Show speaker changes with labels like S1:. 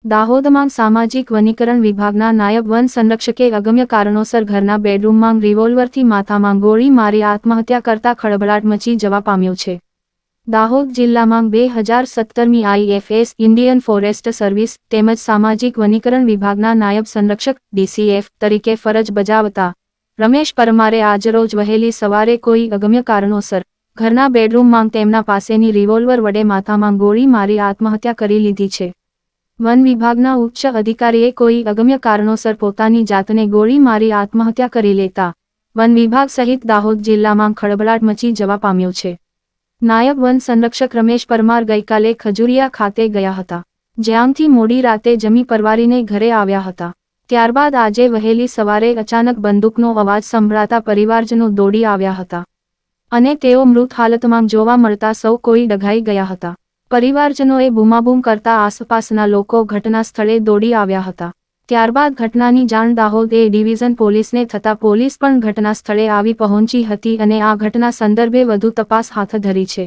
S1: દાહોદમાં સામાજિક વનીકરણ વિભાગના નાયબ વન સંરક્ષકે અગમ્ય કારણોસર ઘરના બેડરૂમમાં રિવોલ્વરથી માથામાં ગોળી મારી આત્મહત્યા કરતા ખળભળાટ મચી જવા પામ્યો છે. દાહોદ જિલ્લામાં 2017મી IFS ઇન્ડિયન ફોરેસ્ટ સર્વિસ તેમજ સામાજિક વનીકરણ વિભાગના નાયબ સંરક્ષક DCF તરીકે ફરજ બજાવતા રમેશ પરમારે આજરોજ વહેલી સવારે કોઈ અગમ્ય કારણોસર ઘરના બેડરૂમમાં તેમના પાસેની રિવોલ્વર વડે માથામાં ગોળી મારી આત્મહત્યા કરી લીધી છે. વન વિભાગના ઉચ્ચ અધિકારીએ કોઈ અગમ્ય કારણોસર પોતાની જાતને ગોળી મારી આત્મહત્યા કરી લેતા વન વિભાગ સહિત દાહોદ જિલ્લામાં ખળભળાટ મચી જવા પામ્યો છે. નાયબ વન સંરક્ષક રમેશ પરમાર ગઈકાલે ખજુરિયા ખાતે ગયા હતા, જ્યાંથી મોડી રાતે જમી પરવારીને ઘરે આવ્યા હતા. ત્યારબાદ આજે વહેલી સવારે અચાનક બંદૂકનો અવાજ સંભળાતા પરિવારજનો દોડી આવ્યા હતા અને તેઓ મૃત હાલતમાં જોવા મળતા સૌ કોઈ ડઘાઈ ગયા હતા. પરિવારજનોએ બૂમાબૂમ કરતા આસપાસના લોકો ઘટના સ્થળે દોડી આવ્યા હતા. ત્યારબાદ ઘટનાની જાણ દાહોદ એ ડિવિઝન પોલીસને થતા પોલીસ પણ ઘટના સ્થળે આવી પહોંચી હતી અને આ ઘટના સંદર્ભે વધુ તપાસ હાથ ધરી છે.